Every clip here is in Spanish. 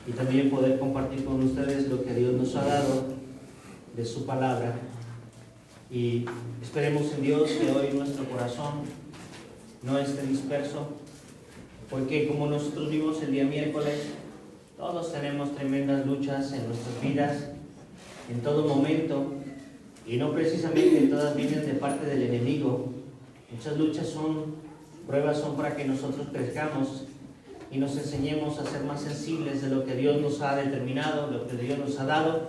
y también poder compartir con ustedes lo que Dios nos ha dado de su palabra. Y esperemos en Dios que hoy nuestro corazón no esté disperso, porque como nosotros vimos el día miércoles, todos tenemos tremendas luchas en nuestras vidas, en todo momento, y no precisamente todas vienen de parte del enemigo. Muchas luchas pruebas son para que nosotros crezcamos y nos enseñemos a ser más sensibles de lo que Dios nos ha determinado, lo que Dios nos ha dado,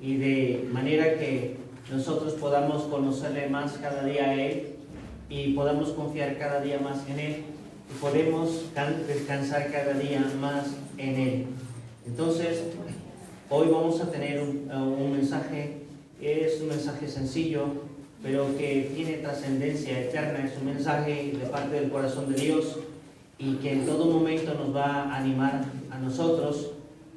y de manera que nosotros podamos conocerle más cada día a Él y podamos confiar cada día más en Él y podemos descansar cada día más en Él. Entonces, hoy vamos a tener un mensaje, es un mensaje sencillo, pero que tiene trascendencia eterna. Es un mensaje de parte del corazón de Dios y que en todo momento nos va a animar a nosotros,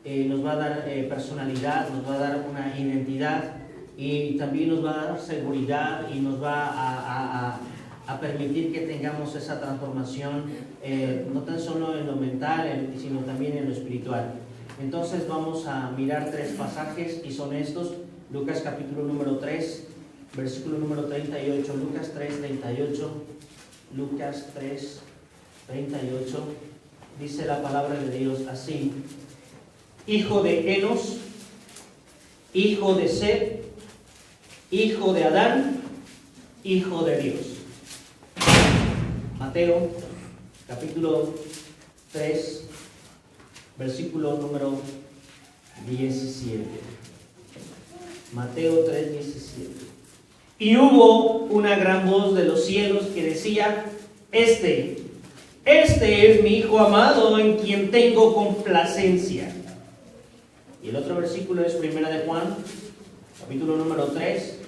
nos va a dar personalidad, nos va a dar una identidad y también nos va a dar seguridad y nos va a permitir que tengamos esa transformación, no tan solo en lo mental, sino también en lo espiritual. Entonces vamos a mirar 3 pasajes y son estos: Lucas capítulo número 3, versículo número 38, Lucas 3, 38, Lucas 3, 38, dice la palabra de Dios así: hijo de Enos, hijo de Set, hijo de Adán, hijo de Dios. Mateo capítulo 3, versículo número 17. Mateo 3, 17. Y hubo una gran voz de los cielos que decía: Este es mi Hijo amado, en quien tengo complacencia. Y el otro versículo es Primera de Juan, capítulo número 3,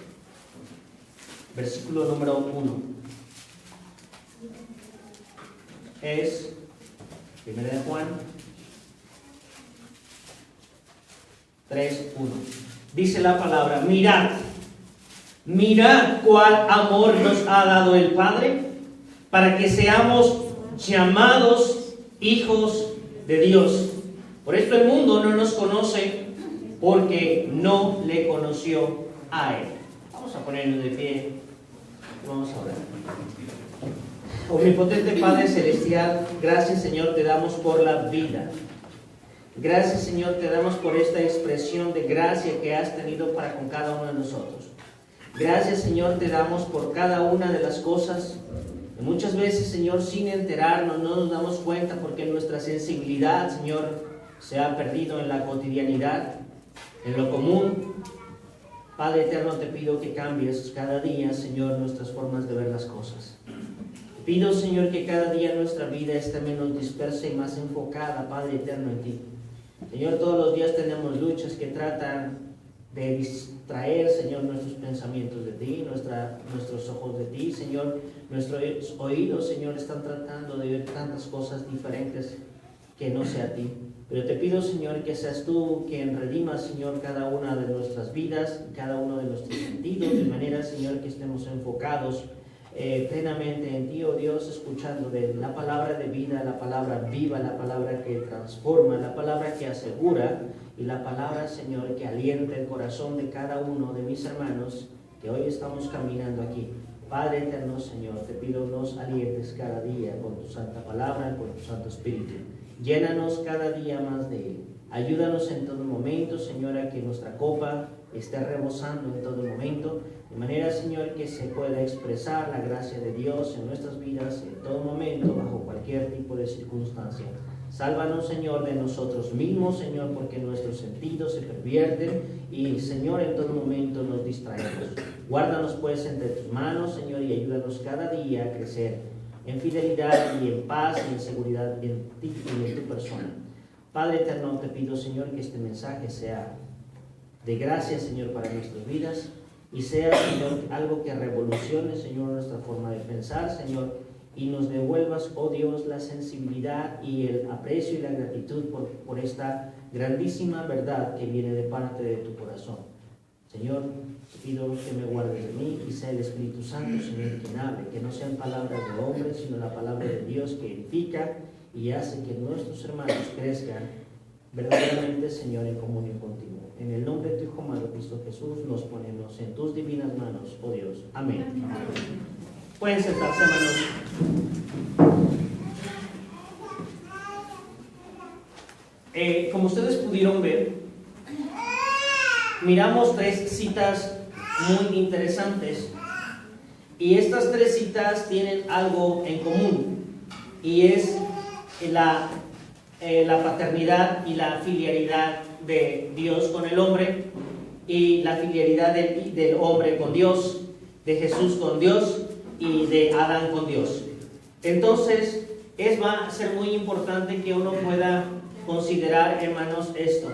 versículo número 1. Es Primera de Juan 3, 1. Dice la palabra: mirad cuál amor nos ha dado el Padre, para que seamos llamados hijos de Dios. Por esto el mundo no nos conoce, porque no le conoció a Él. Vamos a ponernos de pie. Vamos a orar. Omnipotente Padre Celestial, gracias Señor te damos por la vida. Gracias Señor te damos por esta expresión de gracia que has tenido para con cada uno de nosotros. Gracias Señor te damos por cada una de las cosas que muchas veces Señor sin enterarnos no nos damos cuenta, porque nuestra sensibilidad Señor se ha perdido en la cotidianidad, en lo común. Padre eterno, te pido que cambies cada día Señor nuestras formas de ver las cosas. Pido, Señor, que cada día nuestra vida esté menos dispersa y más enfocada, Padre eterno, en ti. Señor, todos los días tenemos luchas que tratan de distraer, Señor, nuestros pensamientos de ti, nuestros ojos de ti, Señor. Nuestros oídos, Señor, están tratando de oír tantas cosas diferentes que no sea a ti. Pero te pido, Señor, que seas tú quien redima, Señor, cada una de nuestras vidas, cada uno de nuestros sentidos, de manera, Señor, que estemos enfocados plenamente en ti, oh Dios, escuchando de la palabra de vida, la palabra viva, la palabra que transforma, la palabra que asegura y la palabra, Señor, que alienta el corazón de cada uno de mis hermanos que hoy estamos caminando aquí. Padre eterno, Señor, te pido nos alientes cada día con tu santa palabra, con tu santo espíritu. Llénanos cada día más de Él. Ayúdanos en todo momento, Señor, a que nuestra copa esté rebosando en todo momento, de manera, Señor, que se pueda expresar la gracia de Dios en nuestras vidas en todo momento, bajo cualquier tipo de circunstancia. Sálvanos, Señor, de nosotros mismos, Señor, porque nuestros sentidos se pervierten y, Señor, en todo momento nos distraemos. Guárdanos, pues, entre tus manos, Señor, y ayúdanos cada día a crecer en fidelidad y en paz y en seguridad en ti y en tu persona. Padre eterno, te pido, Señor, que este mensaje sea de gracia, Señor, para nuestras vidas y sea, Señor, algo que revolucione, Señor, nuestra forma de pensar, Señor, y nos devuelvas, oh Dios, la sensibilidad y el aprecio y la gratitud por esta grandísima verdad que viene de parte de tu corazón. Señor, te pido que me guardes de mí y sea el Espíritu Santo, Señor, quien hable, que no sean palabras de hombres, sino la palabra de Dios que edifica y hace que nuestros hermanos crezcan verdaderamente, Señor, en comunión contigo. En el nombre de tu Hijo amado Cristo Jesús, nos ponemos en tus divinas manos, oh Dios. Amén. Pueden sentarse, hermanos. Como ustedes pudieron ver, miramos 3 citas muy interesantes, y estas 3 citas tienen algo en común, y es la paternidad y la filialidad de Dios con el hombre, y la filialidad del hombre con Dios, de Jesús con Dios y de Adán con Dios. Entonces va a ser muy importante que uno pueda considerar, hermanos, esto.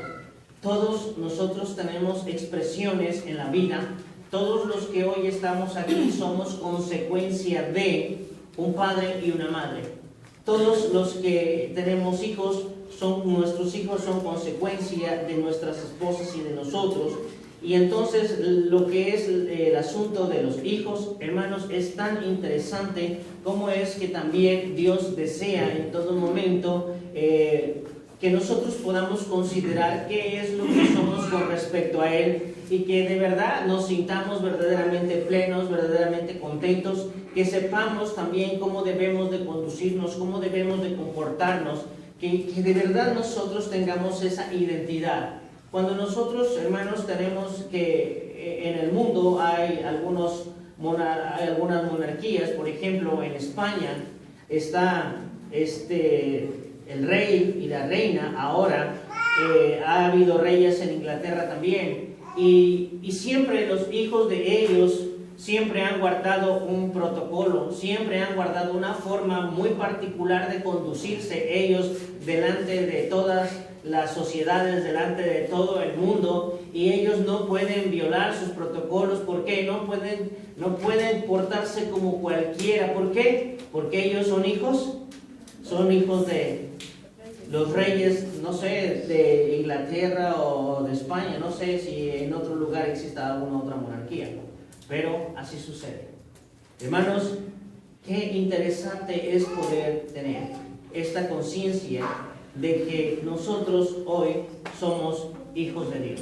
Todos nosotros tenemos expresiones en la vida. Todos los que hoy estamos aquí somos consecuencia de un padre y una madre. Todos los que tenemos hijos, nuestros hijos son consecuencia de nuestras esposas y de nosotros. Y entonces lo que es el asunto de los hijos, hermanos, es tan interesante como es que también Dios desea en todo momento que nosotros podamos considerar qué es lo que somos con respecto a Él, y que de verdad nos sintamos verdaderamente plenos, verdaderamente contentos, que sepamos también cómo debemos de conducirnos, cómo debemos de comportarnos, que de verdad nosotros tengamos esa identidad. Cuando nosotros, hermanos, tenemos que en el mundo hay algunas monarquías. Por ejemplo, en España está el rey y la reina. Ahora ha habido reyes en Inglaterra también, y siempre los hijos de ellos siempre han guardado un protocolo, siempre han guardado una forma muy particular de conducirse ellos delante de todas las sociedades, delante de todo el mundo, y ellos no pueden violar sus protocolos. ¿Por qué? No pueden portarse como cualquiera. ¿Por qué? Porque ellos son hijos de los reyes, no sé, de Inglaterra o de España. No sé si en otro lugar exista alguna otra monarquía, pero así sucede. Hermanos, qué interesante es poder tener esta conciencia de que nosotros hoy somos hijos de Dios.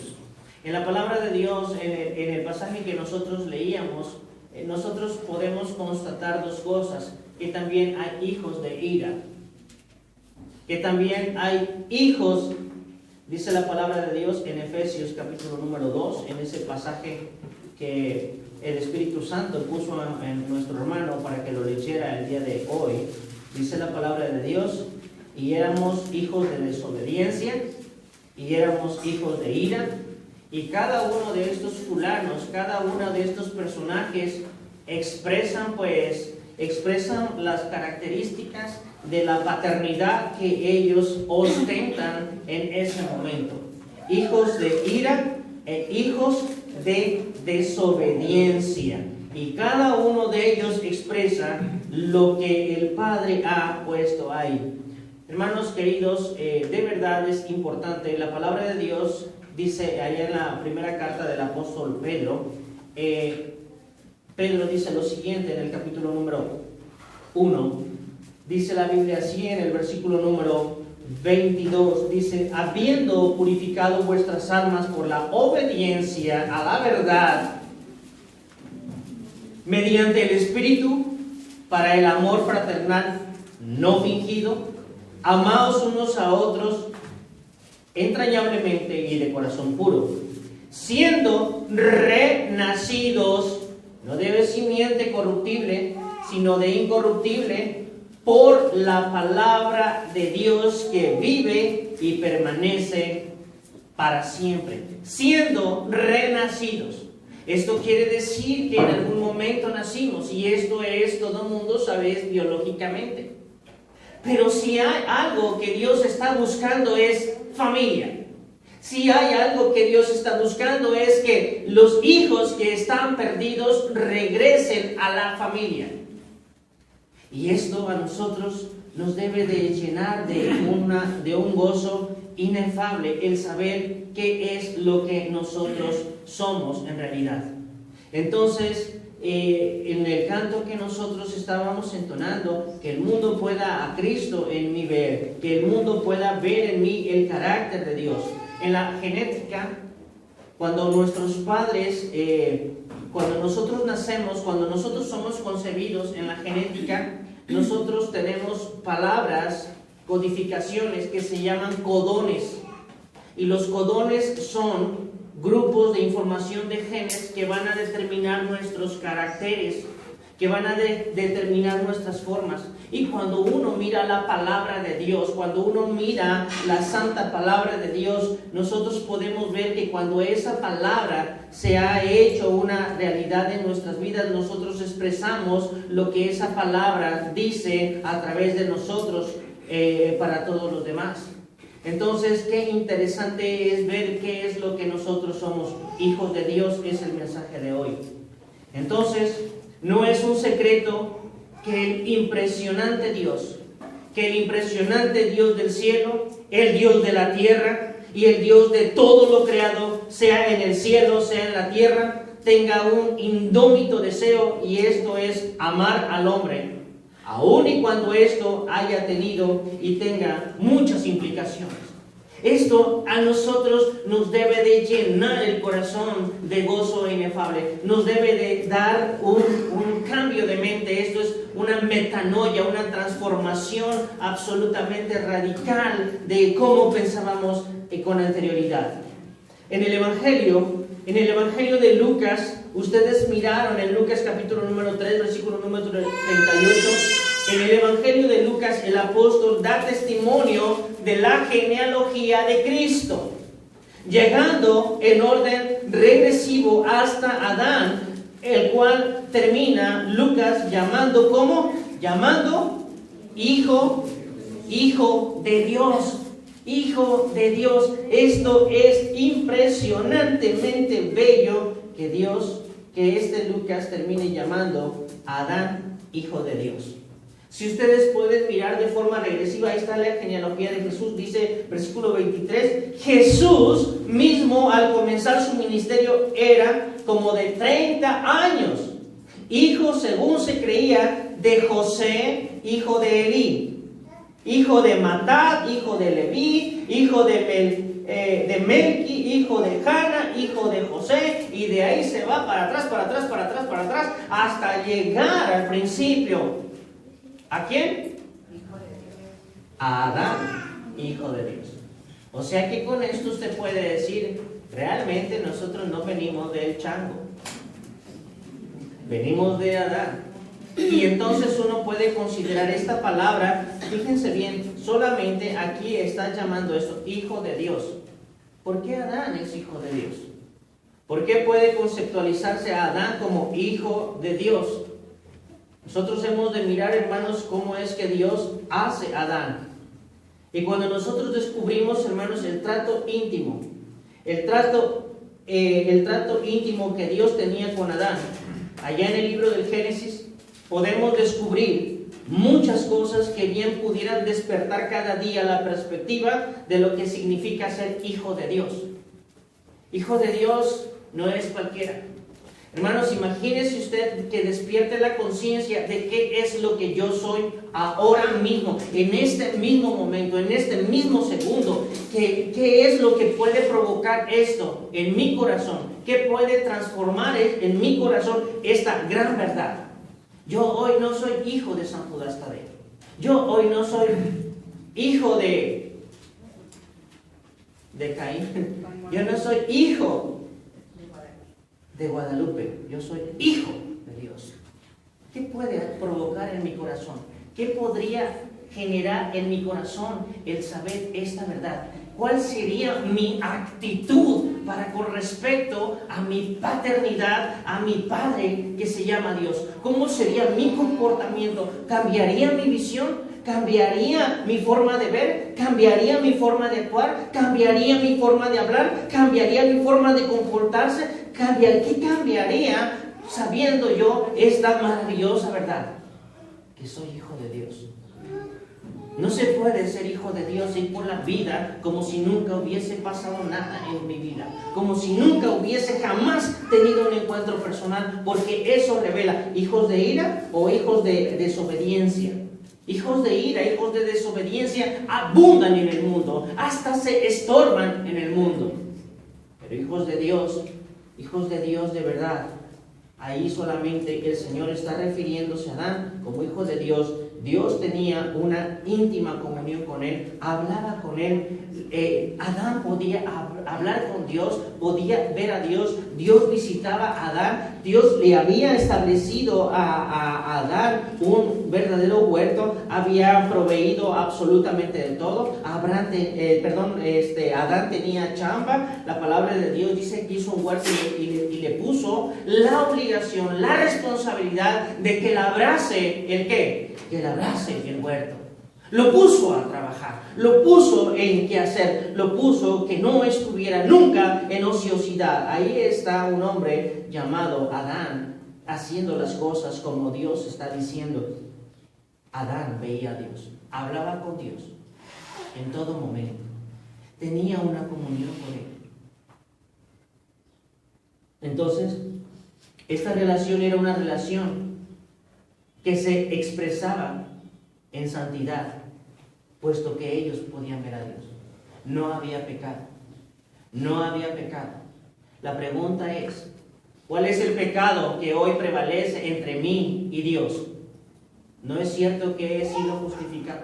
En la palabra de Dios, en el pasaje que nosotros leíamos, nosotros podemos constatar 2 cosas: que también hay hijos de ira, que también hay hijos, dice la palabra de Dios en Efesios capítulo número 2, en ese pasaje que el Espíritu Santo puso en nuestro hermano para que lo leyera el día de hoy. Dice la palabra de Dios: y éramos hijos de desobediencia, y éramos hijos de ira. Y cada uno de estos fulanos, cada uno de estos personajes expresan las características de la paternidad que ellos ostentan en ese momento. Hijos de ira e hijos de desobediencia. Y cada uno de ellos expresa lo que el Padre ha puesto ahí. Hermanos queridos, de verdad es importante. La palabra de Dios dice allá en la primera carta del apóstol Pedro, Pedro dice lo siguiente en el capítulo número 1. Dice la Biblia así en el versículo número 22. Dice: habiendo purificado vuestras almas por la obediencia a la verdad, mediante el Espíritu, para el amor fraternal no fingido, amaos unos a otros entrañablemente y de corazón puro, siendo renacidos, no de simiente corruptible, sino de incorruptible, por la palabra de Dios que vive y permanece para siempre. Siendo renacidos. Esto quiere decir que en algún momento nacimos, y esto es, todo el mundo sabe, es biológicamente. Pero si hay algo que Dios está buscando es familia. Si hay algo que Dios está buscando es que los hijos que están perdidos regresen a la familia. Y esto a nosotros nos debe de llenar de un gozo inefable, el saber qué es lo que nosotros somos en realidad. Entonces, en el canto que nosotros estábamos entonando, que el mundo pueda a Cristo en mí ver, que el mundo pueda ver en mí el carácter de Dios. En la genética, cuando nuestros padres, cuando nosotros nacemos, cuando nosotros somos concebidos en la genética, nosotros tenemos palabras, codificaciones que se llaman codones. Y los codones son grupos de información de genes que van a determinar nuestros caracteres, que van a determinar nuestras formas. Y cuando uno mira la palabra de Dios, cuando uno mira la santa palabra de Dios, nosotros podemos ver que cuando esa palabra se ha hecho una realidad en nuestras vidas, nosotros expresamos lo que esa palabra dice a través de nosotros para todos los demás. Entonces, qué interesante es ver qué es lo que nosotros somos. Hijos de Dios es el mensaje de hoy. Entonces, no es un secreto que el impresionante Dios del cielo, el Dios de la tierra y el Dios de todo lo creado, sea en el cielo, sea en la tierra, tenga un indómito deseo, y esto es amar al hombre, aun y cuando esto haya tenido y tenga muchas implicaciones. Esto a nosotros nos debe de llenar el corazón de gozo inefable, nos debe de dar un cambio de mente. Esto es una metanoia, una transformación absolutamente radical de cómo pensábamos con anterioridad. En el Evangelio de Lucas, ustedes miraron en Lucas capítulo número 3, versículo número 38, en el Evangelio de Lucas el apóstol da testimonio de la genealogía de Cristo, llegando en orden regresivo hasta Adán, el cual termina Lucas llamando ¿cómo? Llamando hijo de Dios. Hijo de Dios. Esto es impresionantemente bello que Lucas termine llamando a Adán hijo de Dios. Si ustedes pueden mirar de forma regresiva, ahí está la genealogía de Jesús, dice versículo 23, Jesús mismo al comenzar su ministerio era como de 30 años, hijo según se creía de José, hijo de Elí, hijo de Matat, hijo de Leví, hijo de Melqui, hijo de Jana, hijo de José, y de ahí se va para atrás, hasta llegar al principio. ¿A quién? A Adán, hijo de Dios. O sea que con esto usted puede decir, realmente nosotros no venimos del chango, venimos de Adán. Y entonces uno puede considerar esta palabra, fíjense bien, solamente aquí está llamando esto, hijo de Dios. ¿Por qué Adán es hijo de Dios? ¿Por qué puede conceptualizarse a Adán como hijo de Dios? Nosotros hemos de mirar, hermanos, cómo es que Dios hace a Adán. Y cuando nosotros descubrimos, hermanos, el trato íntimo, el trato íntimo que Dios tenía con Adán, allá en el libro del Génesis, podemos descubrir muchas cosas que bien pudieran despertar cada día la perspectiva de lo que significa ser hijo de Dios. Hijo de Dios no es cualquiera. Hermanos, imagínese usted que despierte la conciencia de qué es lo que yo soy ahora mismo, en este mismo momento, en este mismo segundo. ¿Qué es lo que puede provocar esto en mi corazón? ¿Qué puede transformar en mi corazón esta gran verdad? Yo hoy no soy hijo de San Judas Tadeo. Yo hoy no soy hijo de Caín. Yo no soy hijo de Guadalupe. Yo soy hijo de Dios. ¿Qué puede provocar en mi corazón? ¿Qué podría generar en mi corazón el saber esta verdad? ¿Cuál sería mi actitud con respecto a mi paternidad, a mi Padre que se llama Dios? ¿Cómo sería mi comportamiento? ¿Cambiaría mi visión? ¿Cambiaría mi forma de ver? ¿Cambiaría mi forma de actuar? ¿Cambiaría mi forma de hablar? ¿Cambiaría mi forma de comportarse? ¿Qué cambiaría sabiendo yo esta maravillosa verdad? Que soy hijo de Dios. No se puede ser hijo de Dios y ir por la vida como si nunca hubiese pasado nada en mi vida, como si nunca hubiese jamás tenido un encuentro personal, porque eso revela hijos de ira o hijos de desobediencia. Hijos de ira, hijos de desobediencia abundan en el mundo, hasta se estorban en el mundo. Pero hijos de Dios de verdad, ahí solamente el Señor está refiriéndose a Adán como hijo de Dios. Dios tenía una íntima comunión con él, hablaba con él. Adán podía hablar con Dios, podía ver a Dios. Dios visitaba a Adán. Dios le había establecido a Adán un verdadero huerto, había proveído absolutamente de todo. Adán tenía chamba. La palabra de Dios dice que hizo un huerto y le puso la obligación, la responsabilidad de que labrase el ¿qué? Que labrase el huerto. Lo puso a trabajar, lo puso en qué hacer, lo puso que no estuviera nunca en ociosidad. Ahí está un hombre llamado Adán, haciendo las cosas como Dios está diciendo. Adán veía a Dios, hablaba con Dios en todo momento, tenía una comunión con él. Entonces, esta relación era una relación que se expresaba en santidad, puesto que ellos podían ver a Dios. No había pecado. No había pecado. La pregunta es, ¿cuál es el pecado que hoy prevalece entre mí y Dios? ¿No es cierto que he sido justificado?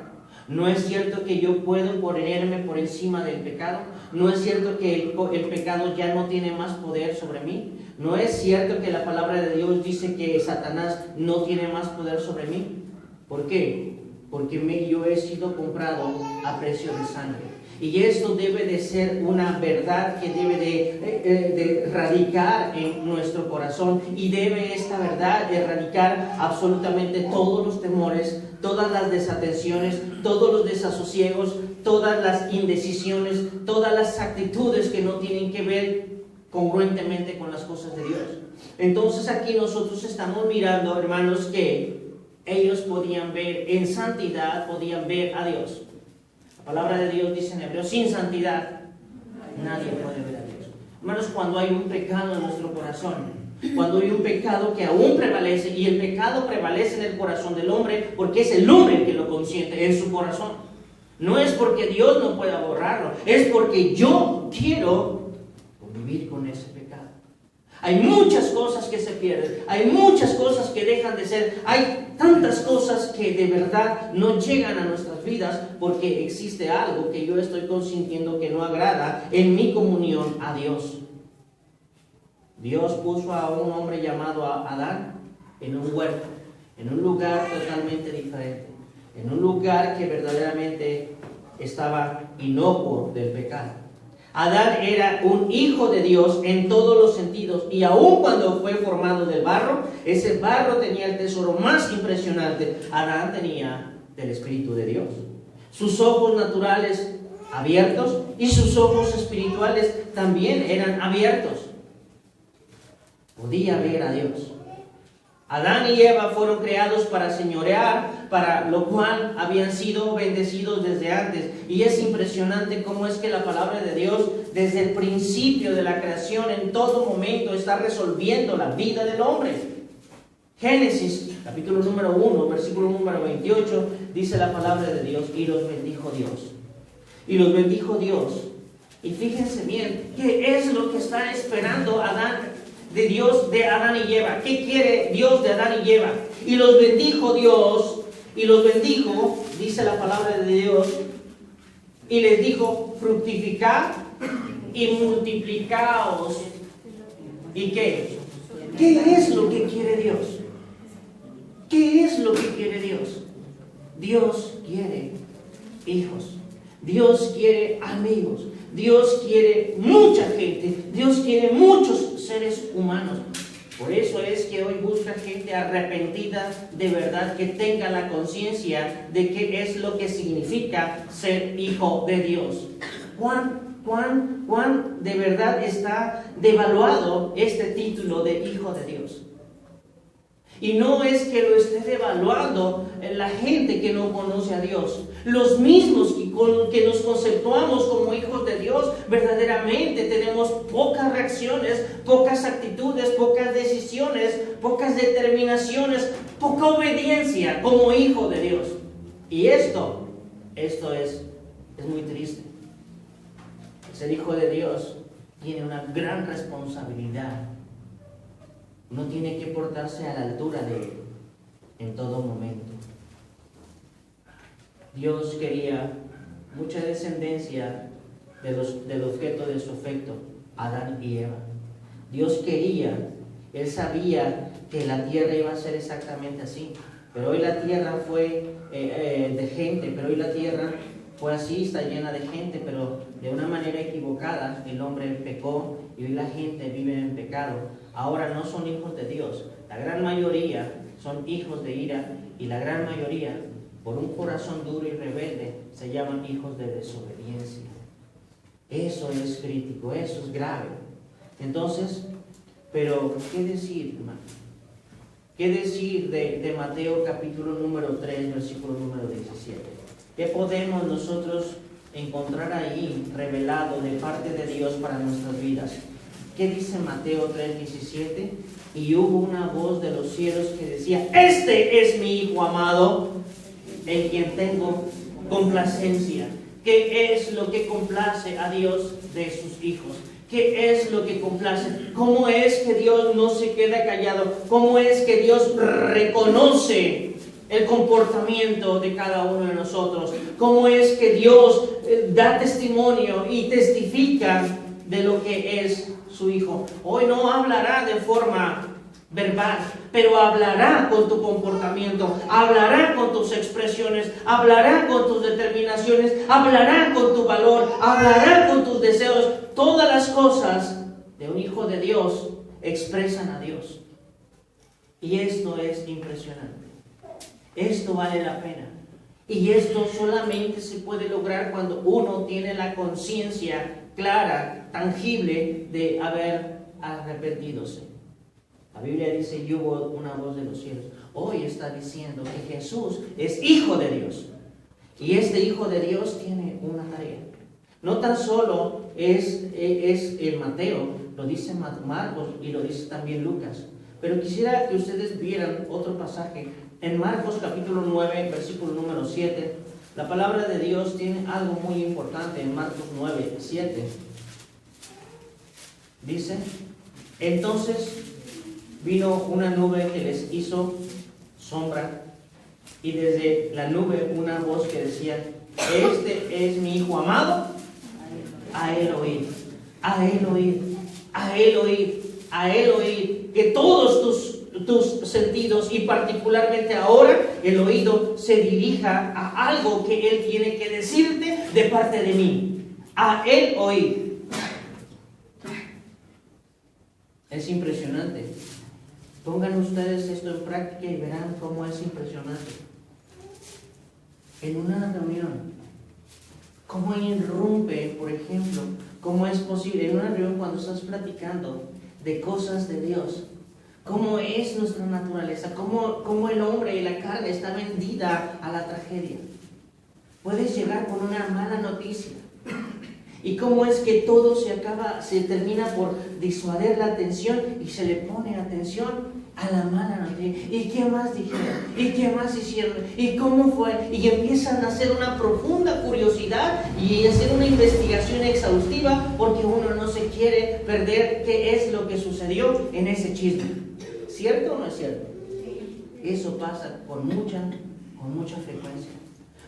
¿No es cierto que yo puedo ponerme por encima del pecado? ¿No es cierto que el pecado ya no tiene más poder sobre mí? ¿No es cierto que la palabra de Dios dice que Satanás no tiene más poder sobre mí? ¿Por qué? Porque yo he sido comprado a precio de sangre. Y esto debe de ser una verdad que debe de radicar en nuestro corazón. Y debe esta verdad erradicar absolutamente todos los temores, todas las desatenciones, todos los desasosiegos, todas las indecisiones, todas las actitudes que no tienen que ver congruentemente con las cosas de Dios. Entonces aquí nosotros estamos mirando, hermanos, que ellos podían ver en santidad, podían ver a Dios. La palabra de Dios dice en Hebreos, sin santidad nadie puede ver a Dios. Hermanos, cuando hay un pecado en nuestro corazón, cuando hay un pecado que aún prevalece, y el pecado prevalece en el corazón del hombre, porque es el hombre el que lo consiente en su corazón. No es porque Dios no pueda borrarlo, es porque yo quiero vivir con ese pecado. Hay muchas cosas que se pierden, hay muchas cosas que dejan de ser, hay tantas cosas que de verdad no llegan a nuestras vidas porque existe algo que yo estoy consintiendo que no agrada en mi comunión a Dios. Dios puso a un hombre llamado Adán en un huerto, en un lugar totalmente diferente, en un lugar que verdaderamente estaba inocuo del pecado. Adán era un hijo de Dios en todos los sentidos, y aun cuando fue formado del barro, ese barro tenía el tesoro más impresionante. Adán tenía del Espíritu de Dios. Sus ojos naturales abiertos y sus ojos espirituales también eran abiertos. Podía ver a Dios. Adán y Eva fueron creados para señorear, para lo cual habían sido bendecidos desde antes. Y es impresionante cómo es que la palabra de Dios, desde el principio de la creación, en todo momento está resolviendo la vida del hombre. Génesis, capítulo número 1, versículo número 28, dice la palabra de Dios, y los bendijo Dios. Y los bendijo Dios. Y fíjense bien, ¿qué es lo que está esperando Adán? De Dios, de Adán y Eva. ¿Qué quiere Dios de Adán y Eva? Y los bendijo Dios, y los bendijo, dice la palabra de Dios, y les dijo, fructificad y multiplicaos. ¿Y qué? ¿Qué es lo que quiere Dios? ¿Qué es lo que quiere Dios? Dios quiere hijos. Dios quiere amigos. Dios quiere mucha gente. Dios quiere muchos seres humanos. Por eso es que hoy busca gente arrepentida de verdad, que tenga la conciencia de qué es lo que significa ser hijo de Dios. ¿Cuán de verdad está devaluado este título de hijo de Dios? Y no es que lo esté devaluando la gente que no conoce a Dios. Los mismos que nos conceptuamos como hijos de Dios, verdaderamente tenemos pocas reacciones, pocas actitudes, pocas decisiones, pocas determinaciones, poca obediencia como hijo de Dios. Y esto es muy triste. Ser hijo de Dios tiene una gran responsabilidad. Uno tiene que portarse a la altura de Él en todo momento. Dios quería mucha descendencia del objeto de su afecto, Adán y Eva. Dios quería, Él sabía que la tierra iba a ser exactamente así. Pero hoy la tierra fue de gente, pero hoy la tierra fue así, está llena de gente, pero de una manera equivocada. El hombre pecó y hoy la gente vive en pecado. Ahora no son hijos de Dios. La gran mayoría son hijos de ira y la gran mayoría, por un corazón duro y rebelde, se llaman hijos de desobediencia. Eso es crítico, eso es grave. Entonces, pero ¿qué decir, hermano? ¿Qué decir de Mateo capítulo número 3, versículo número 17? ¿Qué podemos nosotros encontrar ahí revelado de parte de Dios para nuestras vidas? ¿Qué dice Mateo 3, 17? Y hubo una voz de los cielos que decía: este es mi Hijo amado, en quien tengo complacencia. ¿Qué es lo que complace a Dios de sus hijos? ¿Qué es lo que complace? ¿Cómo es que Dios no se queda callado? ¿Cómo es que Dios reconoce el comportamiento de cada uno de nosotros? ¿Cómo es que Dios da testimonio y testifica de lo que es su Hijo? Hoy no hablará de forma verbal, pero hablará con tu comportamiento, hablará con tus expresiones, hablará con tus determinaciones, hablará con tu valor, hablará con tus deseos. Todas las cosas de un hijo de Dios expresan a Dios. Y esto es impresionante. Esto vale la pena. Y esto solamente se puede lograr cuando uno tiene la conciencia clara, tangible de haber arrepentidose. La Biblia dice: y hubo una voz de los cielos. Hoy está diciendo que Jesús es Hijo de Dios. Y este Hijo de Dios tiene una tarea. No tan solo es Mateo, lo dice Marcos y lo dice también Lucas. Pero quisiera que ustedes vieran otro pasaje. En Marcos capítulo 9, versículo número 7, la palabra de Dios tiene algo muy importante. En Marcos 9, 7, dice: entonces vino una nube que les hizo sombra, y desde la nube una voz que decía: este es mi Hijo amado, a él oíd, a él oíd, a él oíd, a él oíd. Que todos tus sentidos, y particularmente ahora el oído, se dirija a algo que Él tiene que decirte de parte de mí. A él oíd. Es impresionante. Pongan ustedes esto en práctica y verán cómo es impresionante. En una reunión, cómo irrumpe, por ejemplo, cómo es posible en una reunión cuando estás platicando de cosas de Dios, cómo es nuestra naturaleza, cómo el hombre y la carne está vendida a la tragedia. Puedes llegar con una mala noticia. Y cómo es que todo se termina por disuadir la atención y se le pone atención a la mala noticia. ¿Y qué más dijeron? ¿Y qué más hicieron? ¿Y cómo fue? Y empiezan a hacer una profunda curiosidad y hacer una investigación exhaustiva porque uno no se quiere perder qué es lo que sucedió en ese chisme. ¿Cierto o no es cierto? Eso pasa con mucha frecuencia.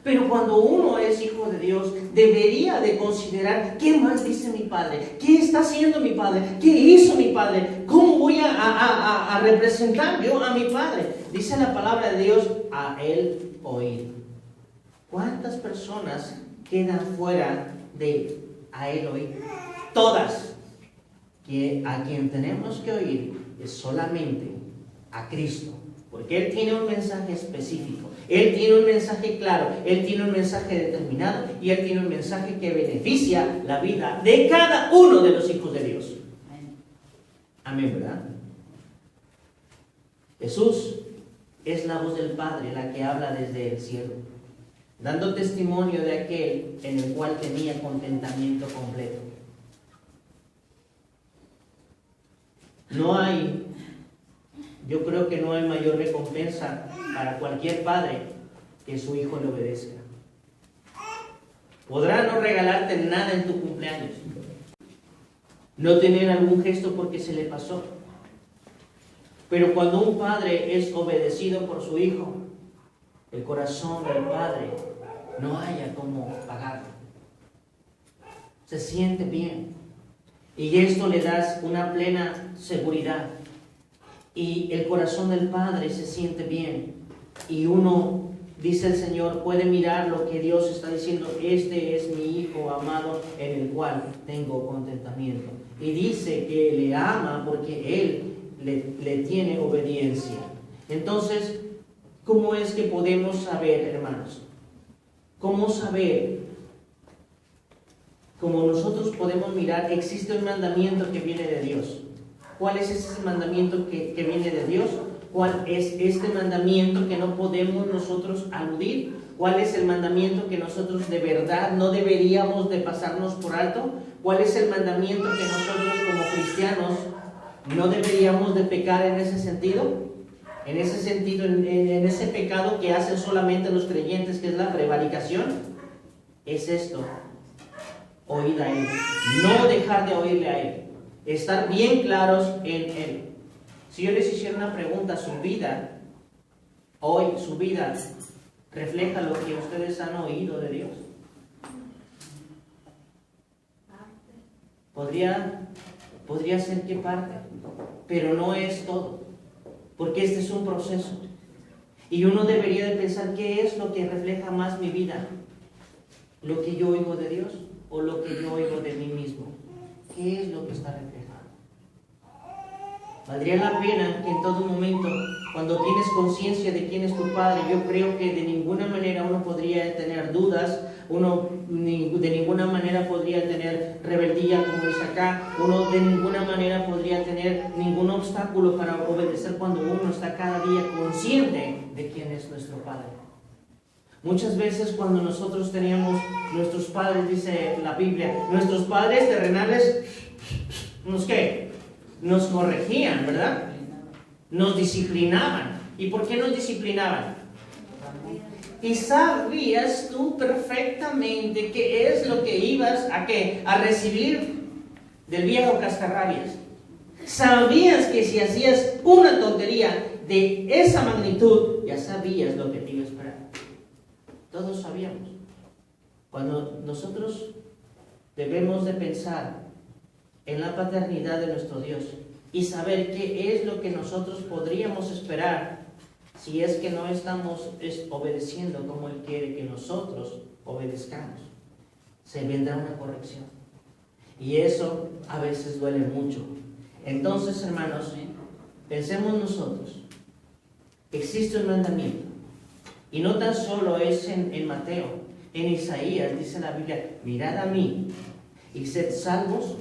Pero cuando uno es hijo de Dios, debería de considerar: ¿qué más dice mi Padre? ¿Qué está haciendo mi Padre? ¿Qué hizo mi Padre? ¿Cómo voy a representar yo a mi Padre? Dice la palabra de Dios: a Él oír. ¿Cuántas personas quedan fuera de a Él oír? Todas. Que a quien tenemos que oír es solamente a Cristo. Porque Él tiene un mensaje específico, Él tiene un mensaje claro, Él tiene un mensaje determinado y Él tiene un mensaje que beneficia la vida de cada uno de los hijos de Dios. Amén, ¿verdad? Jesús es la voz del Padre la que habla desde el cielo, dando testimonio de aquel en el cual tenía contentamiento completo. Yo creo que no hay mayor recompensa para cualquier padre que su hijo le obedezca. Podrá no regalarte nada en tu cumpleaños, no tener algún gesto porque se le pasó, pero cuando un padre es obedecido por su hijo, el corazón del padre no haya cómo pagarlo. Se siente bien. Y esto le da una plena seguridad. Y el corazón del padre se siente bien. Y uno, dice el Señor, puede mirar lo que Dios está diciendo. Este es mi hijo amado en el cual tengo contentamiento. Y dice que le ama porque Él le tiene obediencia. Entonces, ¿cómo es que podemos saber, hermanos? ¿Cómo saber? Como nosotros podemos mirar, existe un mandamiento que viene de Dios. ¿Cuál es ese mandamiento que viene de Dios? ¿Cuál es este mandamiento que no podemos nosotros aludir? ¿Cuál es el mandamiento que nosotros de verdad no deberíamos de pasarnos por alto? ¿Cuál es el mandamiento que nosotros como cristianos no deberíamos de pecar en ese sentido? En ese sentido, en ese pecado que hacen solamente los creyentes, que es la prevaricación, es esto: oír a Él, no dejar de oírle a Él, estar bien claros en Él. Si yo les hiciera una pregunta, su vida refleja lo que ustedes han oído de Dios. Podría ser que parte, pero no es todo, porque este es un proceso. Y uno debería de pensar, ¿qué es lo que refleja más mi vida? ¿Lo que yo oigo de Dios o lo que yo oigo de mí mismo? ¿Qué es lo que está reflejando? Valdría la pena que en todo momento, cuando tienes conciencia de quién es tu Padre, yo creo que de ninguna manera uno podría tener dudas, de ninguna manera podría tener rebeldía como dice acá, uno de ninguna manera podría tener ningún obstáculo para obedecer cuando uno está cada día consciente de quién es nuestro Padre. Muchas veces cuando nosotros teníamos nuestros padres, dice la Biblia, nuestros padres terrenales, nos corregían, ¿verdad? Nos disciplinaban. ¿Y por qué nos disciplinaban? Y sabías tú perfectamente qué es lo que ibas a recibir del viejo cascarrabias. Sabías que si hacías una tontería de esa magnitud, ya sabías lo que te iba a esperar. Todos sabíamos. Cuando nosotros debemos de pensar en la paternidad de nuestro Dios y saber qué es lo que nosotros podríamos esperar si es que no estamos obedeciendo como Él quiere que nosotros obedezcamos, se vendrá una corrección. Y eso a veces duele mucho. Entonces, hermanos, pensemos nosotros, existe un mandamiento. Y no tan solo es en Mateo, en Isaías dice la Biblia, mirad a mí y sed salvos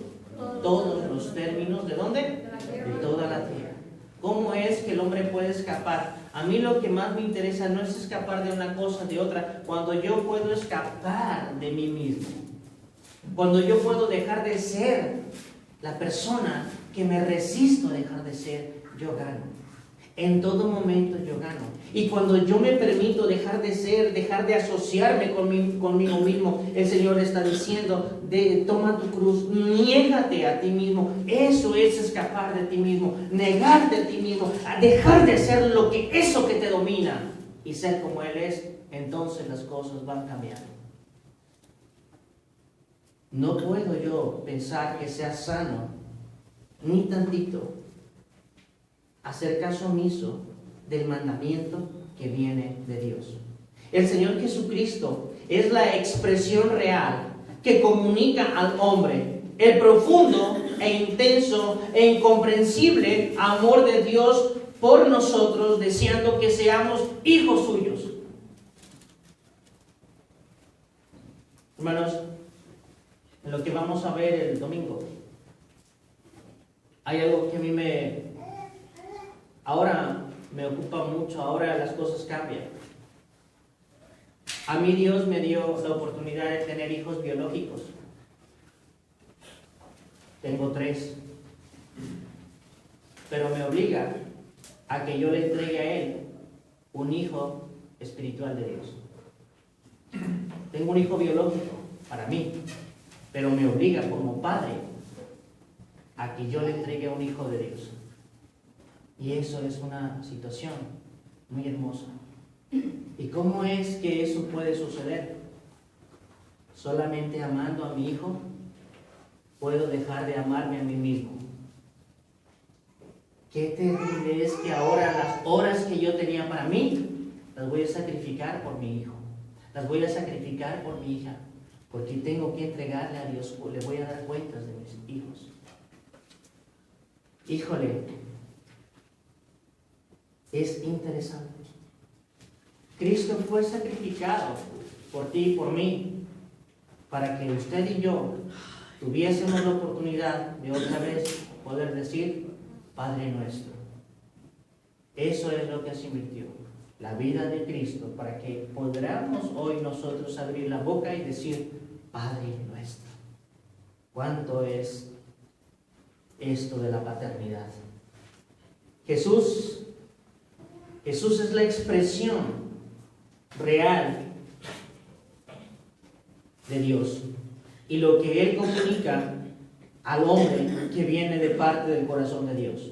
todos los términos, ¿de dónde? De toda la tierra. ¿Cómo es que el hombre puede escapar? A mí lo que más me interesa no es escapar de una cosa, de otra, cuando yo puedo escapar de mí mismo. Cuando yo puedo dejar de ser la persona que me resisto a dejar de ser, yo gano. En todo momento yo gano. Y cuando yo me permito dejar de ser, dejar de asociarme conmigo mismo, el Señor está diciendo, toma tu cruz, niégate a ti mismo. Eso es escapar de ti mismo, negarte a ti mismo, a dejar de ser eso que te domina y ser como Él es. Entonces las cosas van cambiando. No puedo yo pensar que sea sano, ni tantito, hacer caso omiso del mandamiento que viene de Dios. El Señor Jesucristo es la expresión real que comunica al hombre el profundo e intenso e incomprensible amor de Dios por nosotros, deseando que seamos hijos suyos. Hermanos, en lo que vamos a ver el domingo, hay algo que a mí ahora me ocupa mucho. Ahora las cosas cambian. A mí Dios me dio la oportunidad de tener hijos biológicos. Tengo 3. Pero me obliga a que yo le entregue a Él un hijo espiritual de Dios. Tengo un hijo biológico para mí, pero me obliga como padre a que yo le entregue a un hijo de Dios. Y eso es una situación muy hermosa. ¿Y cómo es que eso puede suceder? Solamente amando a mi hijo puedo dejar de amarme a mí mismo. Qué terrible es que ahora las horas que yo tenía para mí las voy a sacrificar por mi hijo, las voy a sacrificar por mi hija, porque tengo que entregarle a Dios, le voy a dar cuentas de mis hijos. Híjole, es interesante. Cristo fue sacrificado por ti y por mí, para que usted y yo tuviésemos la oportunidad de otra vez poder decir, Padre nuestro. Eso es lo que se invirtió, la vida de Cristo, para que podamos hoy nosotros abrir la boca y decir, Padre nuestro. ¿Cuánto es esto de la paternidad? Jesús es la expresión real de Dios y lo que Él comunica al hombre que viene de parte del corazón de Dios.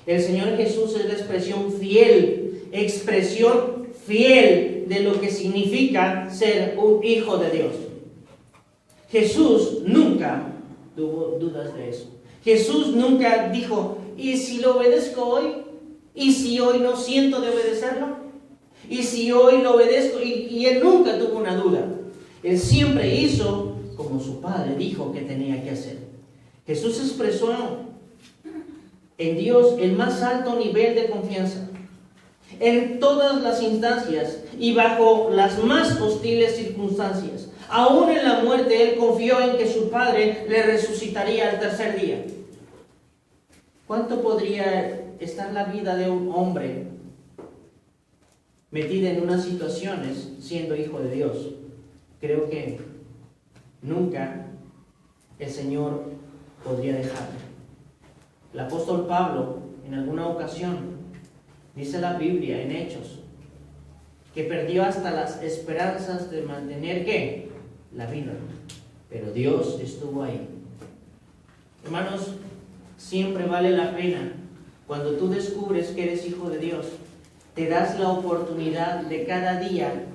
El Señor Jesús es la expresión fiel de lo que significa ser un hijo de Dios. Jesús nunca tuvo dudas de eso. Jesús nunca dijo, ¿y si lo obedezco hoy? ¿Y si hoy no siento de obedecerlo? ¿Y si hoy lo obedezco? Y Él nunca tuvo una duda. Él siempre hizo como su Padre dijo que tenía que hacer. Jesús expresó en Dios el más alto nivel de confianza en todas las instancias y bajo las más hostiles circunstancias. Aún en la muerte, Él confió en que su Padre le resucitaría al tercer día. ¿Cuánto podría estar la vida de un hombre metida en unas situaciones siendo hijo de Dios? Creo que nunca el Señor podría dejarlo. El apóstol Pablo, en alguna ocasión, dice la Biblia en Hechos, que perdió hasta las esperanzas de mantener, ¿qué? La vida. Pero Dios estuvo ahí. Hermanos, siempre vale la pena, cuando tú descubres que eres hijo de Dios, te das la oportunidad de cada día,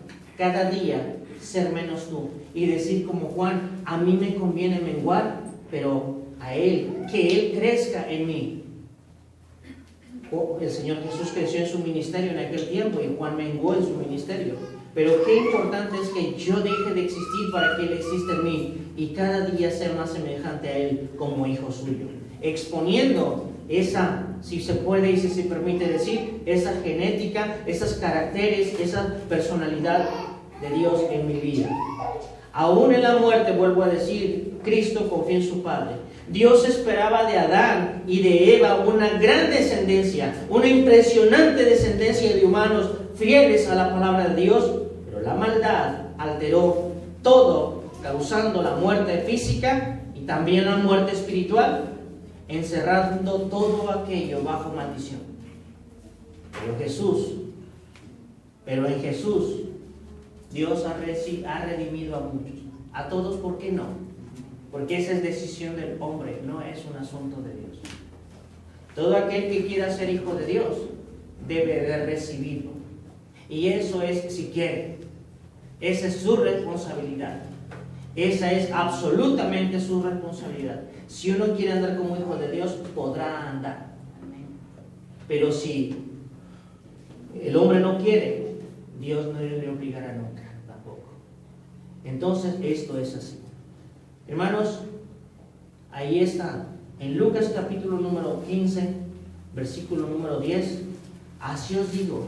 ser menos tú. Y decir como Juan, a mí me conviene menguar, pero a Él, que Él crezca en mí. El Señor Jesús creció en su ministerio en aquel tiempo y Juan menguó en su ministerio. Pero qué importante es que yo deje de existir para que Él exista en mí y cada día ser más semejante a Él como hijo suyo. Exponiendo esa, si se puede y si se permite decir, esa genética, esos caracteres, esa personalidad de Dios en mi vida. Aún en la muerte, vuelvo a decir, Cristo confió en su Padre. Dios esperaba de Adán y de Eva una gran descendencia, una impresionante descendencia de humanos fieles a la palabra de Dios, pero la maldad alteró todo, causando la muerte física y también la muerte espiritual, encerrando todo aquello bajo maldición. Pero en Jesús, Dios ha redimido a muchos. A todos, ¿por qué no? Porque esa es decisión del hombre, no es un asunto de Dios. Todo aquel que quiera ser hijo de Dios debe de recibirlo. Y eso es si quiere. Esa es su responsabilidad. Esa es absolutamente su responsabilidad. Si uno quiere andar como hijo de Dios, podrá andar. Pero si el hombre no quiere, Dios no le obligará nunca, tampoco. Entonces, esto es así. Hermanos, ahí está. En Lucas capítulo número 15, versículo número 10. Así os digo,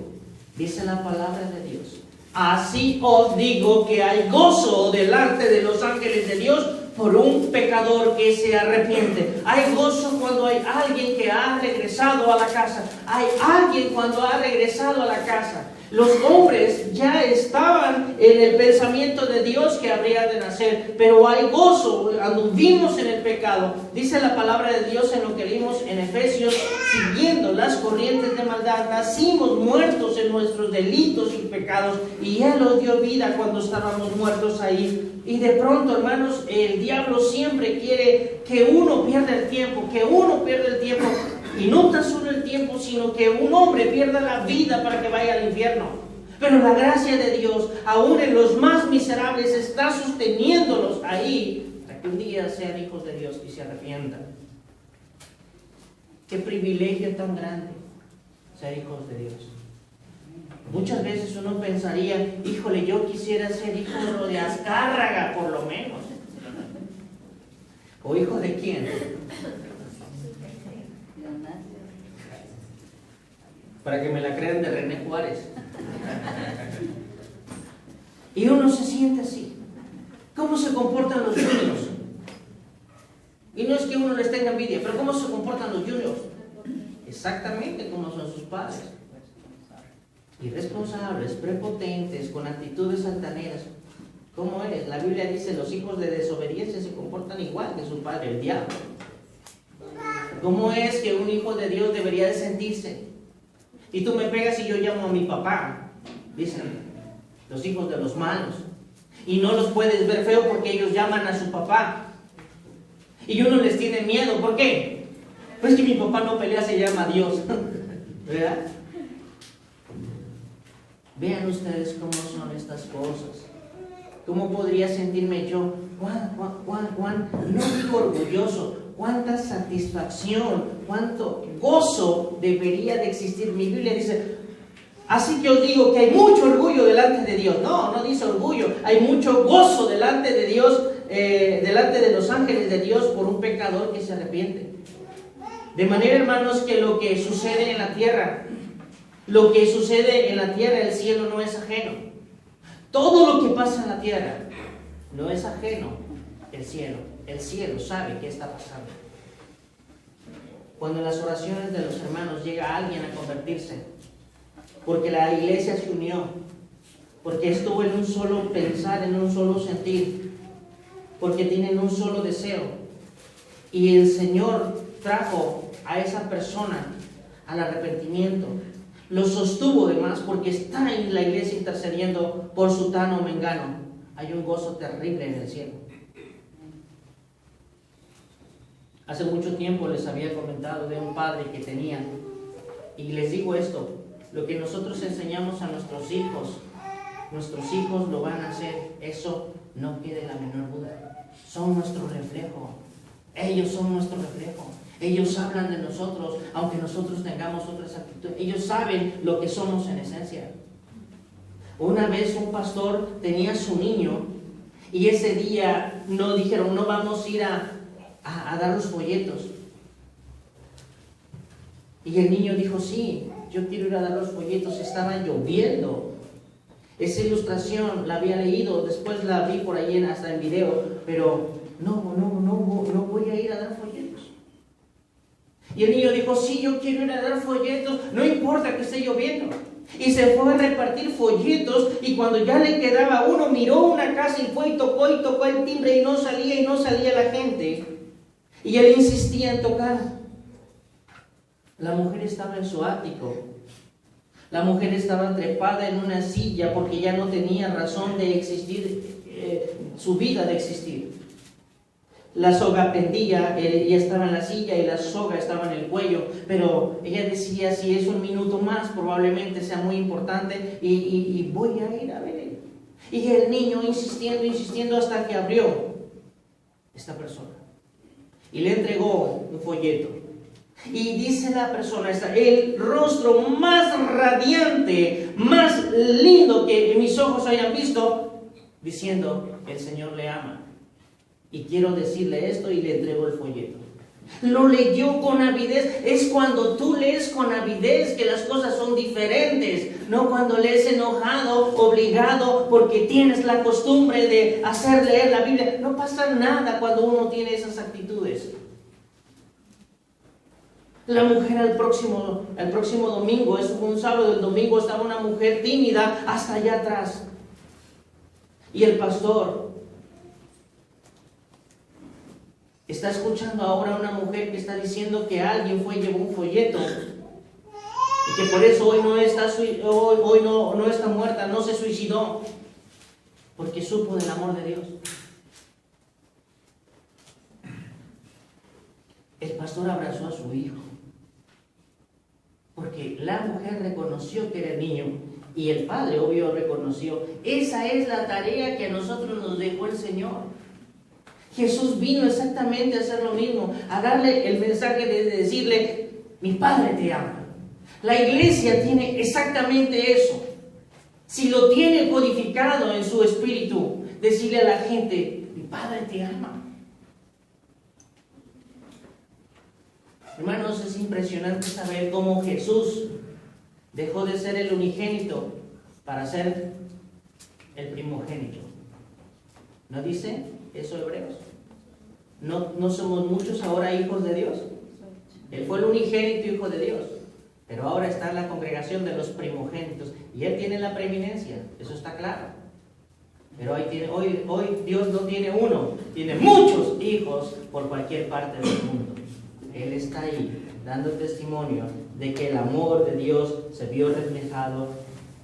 dice la palabra de Dios. Así os digo que hay gozo delante de los ángeles de Dios por un pecador que se arrepiente. Hay gozo cuando hay alguien que ha regresado a la casa. Hay alguien cuando ha regresado a la casa. Los hombres ya estaban en el pensamiento de Dios que habría de nacer, pero hay gozo, anduvimos en el pecado. Dice la palabra de Dios en lo que leímos en Efesios, siguiendo las corrientes de maldad, nacimos muertos en nuestros delitos y pecados, y Él nos dio vida cuando estábamos muertos ahí. Y de pronto, hermanos, el diablo siempre quiere que uno pierda el tiempo, y no tan solo el tiempo, sino que un hombre pierda la vida para que vaya al infierno. Pero la gracia de Dios, aún en los más miserables, está sosteniéndolos ahí para que un día sean hijos de Dios y se arrepientan. Qué privilegio tan grande ser hijos de Dios. Muchas veces uno pensaría, híjole, yo quisiera ser hijo de Azcárraga por lo menos. ¿O hijo de quién? Para que me la crean, de René Juárez. Y uno se siente así. ¿Cómo se comportan los juniors? Y no es que uno les tenga envidia, pero ¿cómo se comportan los juniors? Exactamente como son sus padres. Irresponsables, prepotentes, con actitudes altaneras. ¿Cómo es? La Biblia dice, los hijos de desobediencia se comportan igual que su padre, el diablo. ¿Cómo es que un hijo de Dios debería de sentirse? Y tú me pegas y yo llamo a mi papá, dicen los hijos de los malos. Y no los puedes ver feo porque ellos llaman a su papá. Y uno les tiene miedo. ¿Por qué? Pues que mi papá no pelea, se llama Dios. ¿Verdad? Vean ustedes cómo son estas cosas. ¿Cómo podría sentirme yo? Cuán, no digo orgulloso, cuánta satisfacción, cuánto gozo debería de existir. Mi Biblia dice, así que os digo que hay mucho orgullo delante de Dios. No, no dice orgullo, hay mucho gozo delante de Dios, delante de los ángeles de Dios por un pecador que se arrepiente. De manera, hermanos, que lo que sucede en la tierra, el cielo no es ajeno. Todo lo que pasa en la tierra no es ajeno al cielo. El cielo sabe qué está pasando. Cuando en las oraciones de los hermanos llega alguien a convertirse, porque la iglesia se unió, porque estuvo en un solo pensar, en un solo sentir, porque tienen un solo deseo, y el Señor trajo a esa persona al arrepentimiento, lo sostuvo además porque está en la iglesia intercediendo por sutano o mengano, hay un gozo terrible en el cielo. Hace mucho tiempo les había comentado de un padre que tenía, y les digo esto, lo que nosotros enseñamos a nuestros hijos lo van a hacer, eso no quede la menor duda. Son nuestro reflejo, ellos son nuestro reflejo. Ellos hablan de nosotros, aunque nosotros tengamos otras actitudes. Ellos saben lo que somos en esencia. Una vez un pastor tenía a su niño y ese día no dijeron, no vamos a ir a dar los folletos. Y el niño dijo, sí, yo quiero ir a dar los folletos. Estaba lloviendo. Esa ilustración la había leído, después la vi por ahí hasta en video, pero no voy a ir a dar folletos. Y el niño dijo, sí, yo quiero ir a dar folletos, no importa que esté lloviendo. Y se fue a repartir folletos, y cuando ya le quedaba uno, miró una casa y fue y tocó el timbre y no salía la gente. Y él insistía en tocar. La mujer estaba en su ático. La mujer estaba trepada en una silla porque ya no tenía razón de existir, su vida de existir. La soga pendía, ella estaba en la silla y la soga estaba en el cuello, pero ella decía, si es un minuto más probablemente sea muy importante y voy a ir a ver. Y el niño insistiendo hasta que abrió esta persona y le entregó un folleto. Y dice la persona, el rostro más radiante, más lindo que mis ojos hayan visto, diciendo, el Señor le ama. Y quiero decirle esto, y le entrego el folleto. Lo leyó con avidez. Es cuando tú lees con avidez que las cosas son diferentes. No cuando lees enojado, obligado, porque tienes la costumbre de hacer leer la Biblia. No pasa nada cuando uno tiene esas actitudes. La mujer el próximo domingo, eso fue un sábado, el domingo estaba una mujer tímida hasta allá atrás. Y el pastor está escuchando ahora a una mujer que está diciendo que alguien fue y llevó un folleto y que por eso hoy no está muerta, no se suicidó, porque supo del amor de Dios. El pastor abrazó a su hijo, porque la mujer reconoció que era el niño y el padre, obvio, reconoció. Esa es la tarea que a nosotros nos dejó el Señor. Jesús vino exactamente a hacer lo mismo, a darle el mensaje de decirle: mi Padre te ama. La iglesia tiene exactamente eso. Si lo tiene codificado en su espíritu, decirle a la gente: mi Padre te ama. Hermanos, es impresionante saber cómo Jesús dejó de ser el unigénito para ser el primogénito. ¿No dice eso Hebreos? ¿No somos muchos ahora hijos de Dios? Él fue el unigénito hijo de Dios, pero ahora está en la congregación de los primogénitos y Él tiene la preeminencia, eso está claro. Pero hoy Dios no tiene uno, tiene muchos hijos por cualquier parte del mundo. Él está ahí dando testimonio de que el amor de Dios se vio reflejado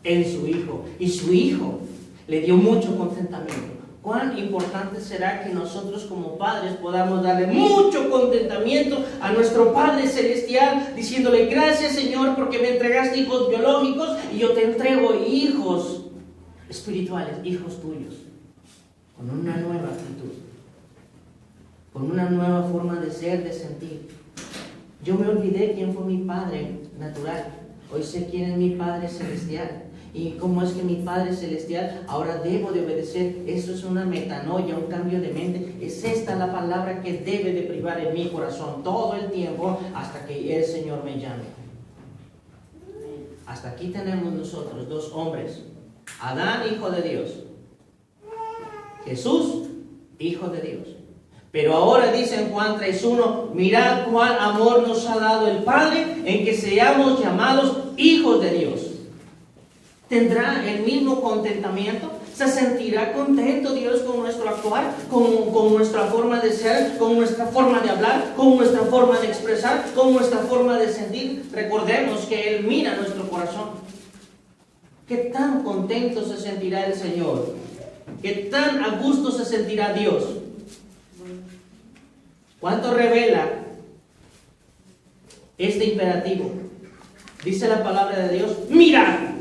en su Hijo. Y su Hijo le dio mucho contentamiento. Cuán importante será que nosotros como padres podamos darle mucho contentamiento a nuestro Padre Celestial, diciéndole: gracias, Señor, porque me entregaste hijos biológicos y yo te entrego hijos espirituales, hijos tuyos, con una nueva actitud, con una nueva forma de ser, de sentir. Yo me olvidé quién fue mi Padre natural. Hoy sé quién es mi Padre Celestial. Y cómo es que mi Padre Celestial ahora debo de obedecer. Eso es una metanoia, un cambio de mente. Es esta la palabra que debe de privar en mi corazón todo el tiempo hasta que el Señor me llame. Hasta aquí tenemos nosotros dos hombres: Adán, hijo de Dios; Jesús, hijo de Dios. Pero ahora dice en Juan 3:1: mirad cuál amor nos ha dado el Padre en que seamos llamados hijos de Dios. ¿Tendrá el mismo contentamiento? ¿Se sentirá contento Dios con nuestro actuar, con nuestra forma de ser, con nuestra forma de hablar, con nuestra forma de expresar, con nuestra forma de sentir? Recordemos que Él mira nuestro corazón. ¿Qué tan contento se sentirá el Señor? ¿Qué tan a gusto se sentirá Dios? ¿Cuánto revela este imperativo? Dice la palabra de Dios: mirad.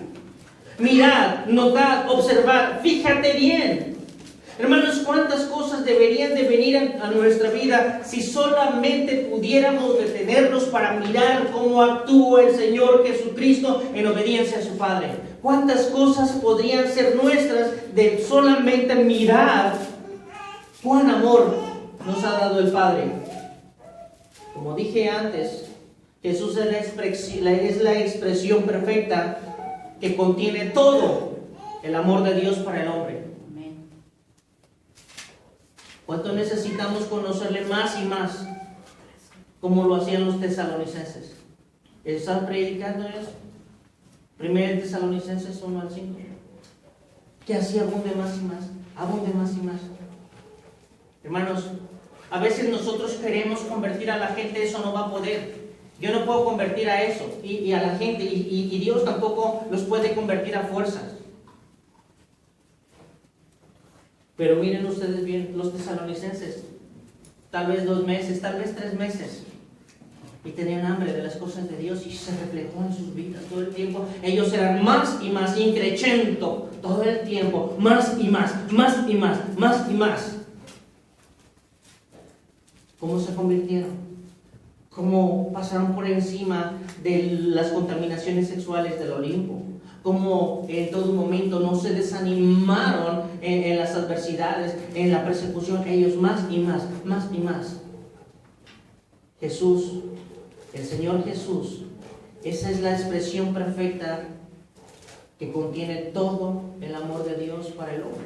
Mirad, notad, observad, fíjate bien. Hermanos, cuántas cosas deberían de venir a nuestra vida si solamente pudiéramos detenernos para mirar cómo actúa el Señor Jesucristo en obediencia a su Padre. Cuántas cosas podrían ser nuestras de solamente mirar cuán amor nos ha dado el Padre. Como dije antes, Jesús es la expresión perfecta que contiene todo el amor de Dios para el hombre. Amén. ¿Cuánto necesitamos conocerle más y más, como lo hacían los tesalonicenses? ¿Están predicando eso? 1 Tesalonicenses 1:5. Que así abunde más y más, abunde más y más. Hermanos, a veces nosotros queremos convertir a la gente, eso no va a poder. Yo no puedo convertir a eso y a la gente, y Dios tampoco los puede convertir a fuerzas. Pero miren ustedes bien, los tesalonicenses, tal vez 2 meses, tal vez 3 meses, y tenían hambre de las cosas de Dios, y se reflejó en sus vidas todo el tiempo. Ellos eran más y más, increchento, todo el tiempo, más y más, más y más, más y más. ¿Cómo se convirtieron? Cómo pasaron por encima de las contaminaciones sexuales del Olimpo, cómo en todo momento no se desanimaron en las adversidades, en la persecución, ellos más y más, más y más. Jesús, el Señor Jesús, esa es la expresión perfecta que contiene todo el amor de Dios para el hombre.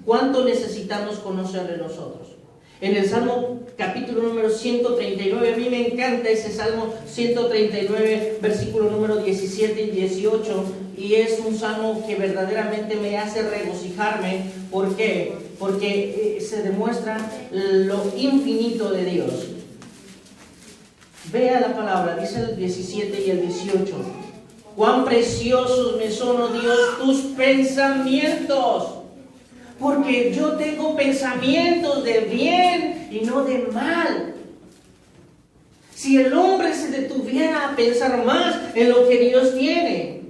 Cuánto necesitamos conocerle nosotros. En el Salmo capítulo número 139, a mí me encanta ese Salmo 139, versículo número 17 y 18, y es un salmo que verdaderamente me hace regocijarme. ¿Por qué? Porque se demuestra lo infinito de Dios. Vea la palabra, dice el 17 y el 18. Cuán preciosos me son, oh Dios, tus pensamientos, porque yo tengo pensamientos de bien y no de mal. Si el hombre se detuviera a pensar más en lo que Dios tiene,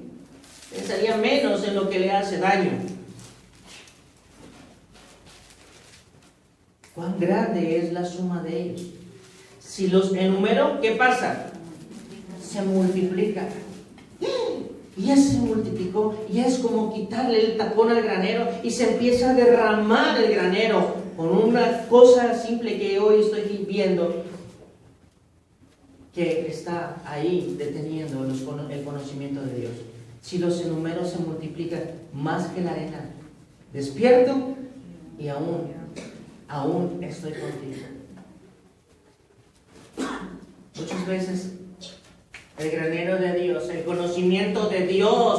pensaría menos en lo que le hace daño. Cuán grande es la suma de ellos. Si los enumero, ¿qué pasa? Se multiplica. Y ya se multiplicó, y es como quitarle el tapón al granero y se empieza a derramar el granero con una cosa simple que hoy estoy viendo, que está ahí deteniendo el conocimiento de Dios. Si los enumero se multiplican más que la arena, despierto y aún estoy contigo. Muchas veces el granero de Dios, el conocimiento de Dios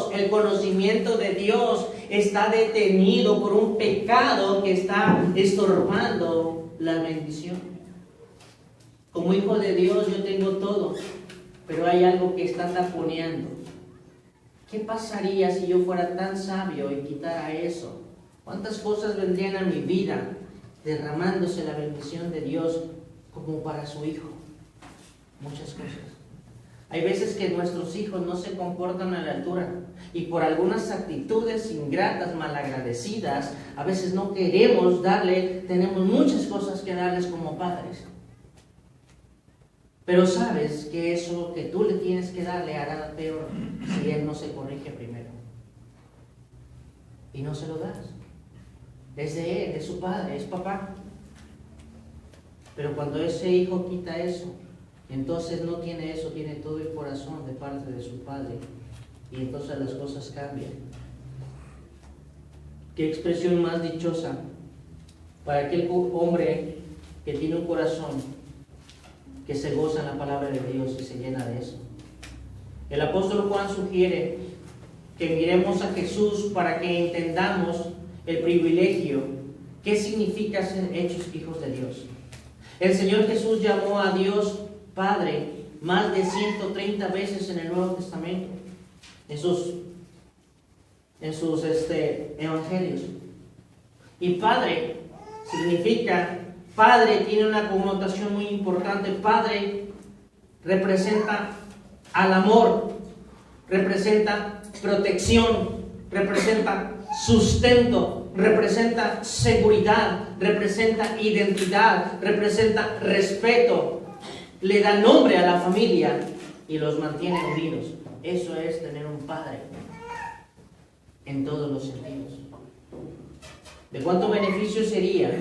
está detenido por un pecado que está estorbando la bendición. Como hijo de Dios yo tengo todo, pero hay algo que está taponeando. ¿Qué pasaría si yo fuera tan sabio y quitara eso? ¿Cuántas cosas vendrían a mi vida derramándose la bendición de Dios como para su hijo? Muchas cosas. Hay veces que nuestros hijos no se comportan a la altura y por algunas actitudes ingratas, malagradecidas, a veces no queremos darle, tenemos muchas cosas que darles como padres. Pero sabes que eso que tú le tienes que dar le hará peor si él no se corrige primero. Y no se lo das. Es de él, es su padre, es papá. Pero cuando ese hijo quita eso, entonces no tiene eso, tiene todo el corazón de parte de su padre. Y entonces las cosas cambian. ¿Qué expresión más dichosa para aquel hombre que tiene un corazón que se goza en la palabra de Dios y se llena de eso? El apóstol Juan sugiere que miremos a Jesús para que entendamos el privilegio, qué significa ser hechos hijos de Dios. El Señor Jesús llamó a Dios Padre más de 130 veces en el Nuevo Testamento, en sus evangelios. Y Padre significa, Padre tiene una connotación muy importante. Padre representa al amor, representa protección, representa sustento, representa seguridad, representa identidad, representa respeto. Le da nombre a la familia y los mantiene unidos. Eso es tener un padre en todos los sentidos. ¿De cuánto beneficio sería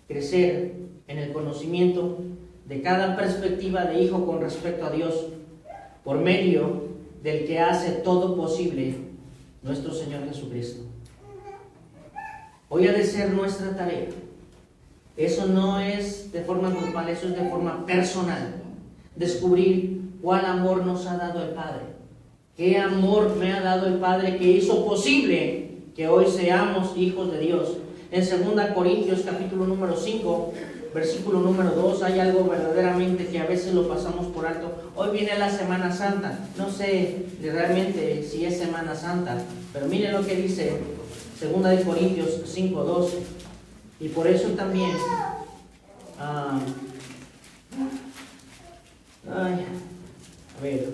crecer en el conocimiento de cada perspectiva de hijo con respecto a Dios por medio del que hace todo posible, nuestro Señor Jesucristo? Hoy ha de ser nuestra tarea. Eso no es de forma grupal, eso es de forma personal. Descubrir cuál amor nos ha dado el Padre. Qué amor me ha dado el Padre que hizo posible que hoy seamos hijos de Dios. En 2 Corintios capítulo número 5, versículo número 2, hay algo verdaderamente que a veces lo pasamos por alto. Hoy viene la Semana Santa. No sé realmente si es Semana Santa, pero miren lo que dice 2 Corintios 5, 2. Y por eso también, a ver,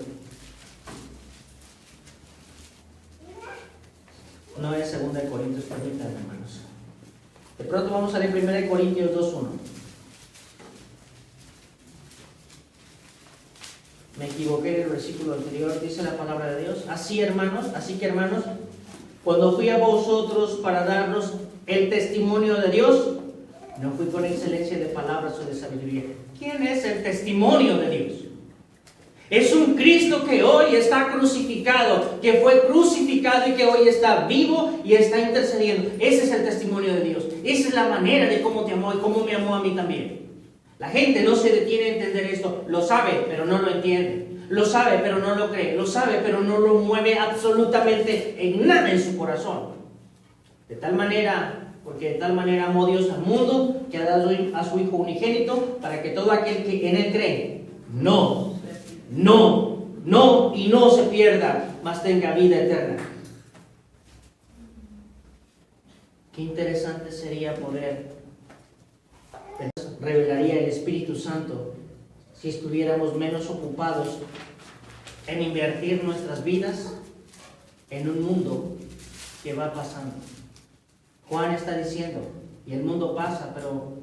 no es 2 Corintios, permítanme, hermanos. De pronto vamos a leer 1 Corintios 2.1. Me equivoqué en el versículo anterior, dice la palabra de Dios. Así que hermanos, cuando fui a vosotros para daros el testimonio de Dios, no fui con excelencia de palabras o de sabiduría. ¿Quién es el testimonio de Dios? Es un Cristo que hoy está crucificado, que fue crucificado y que hoy está vivo y está intercediendo. Ese es el testimonio de Dios. Esa es la manera de cómo te amó y cómo me amó a mí también. La gente no se detiene a entender esto. Lo sabe, pero no lo entiende. Lo sabe, pero no lo cree. Lo sabe, pero no lo mueve absolutamente en nada en su corazón. De tal manera, porque de tal manera amó Dios al mundo, que ha dado a su Hijo unigénito, para que todo aquel que en Él cree, no se pierda, mas tenga vida eterna. Qué interesante sería poder, revelaría el Espíritu Santo si estuviéramos menos ocupados en invertir nuestras vidas en un mundo que va pasando. Juan está diciendo, y el mundo pasa, pero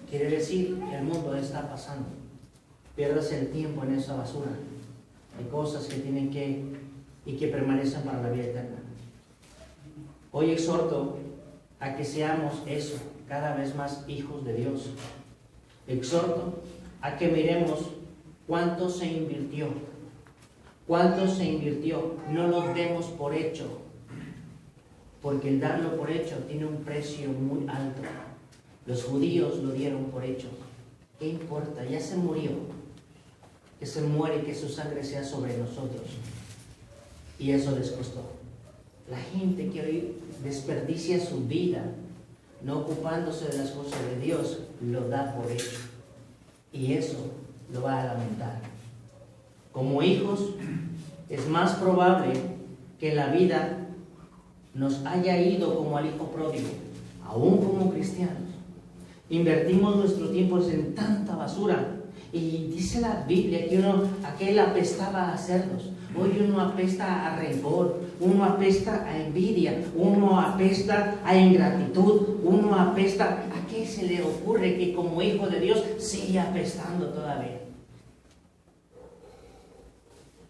quiere decir que el mundo está pasando. Pierdas el tiempo en esa basura. Hay cosas que tienen que permanecen para la vida eterna. Hoy exhorto a que seamos eso, cada vez más hijos de Dios. Exhorto a que miremos cuánto se invirtió. ¿Cuánto se invirtió? No lo demos por hecho, porque el darlo por hecho tiene un precio muy alto. Los judíos lo dieron por hecho. ¿Qué importa? Ya se murió. Que se muere y que su sangre sea sobre nosotros. Y eso les costó. La gente que hoy desperdicia su vida no ocupándose de las cosas de Dios, lo da por hecho. Y eso lo va a lamentar. Como hijos, es más probable que la vida nos haya ido como al hijo pródigo, aún como cristianos. Invertimos nuestros tiempos en tanta basura. Y dice la Biblia que aquel apestaba a cerdos. Hoy uno apesta a rencor, uno apesta a envidia, uno apesta a ingratitud, uno apesta. ¿A qué se le ocurre que como hijo de Dios sigue apestando todavía?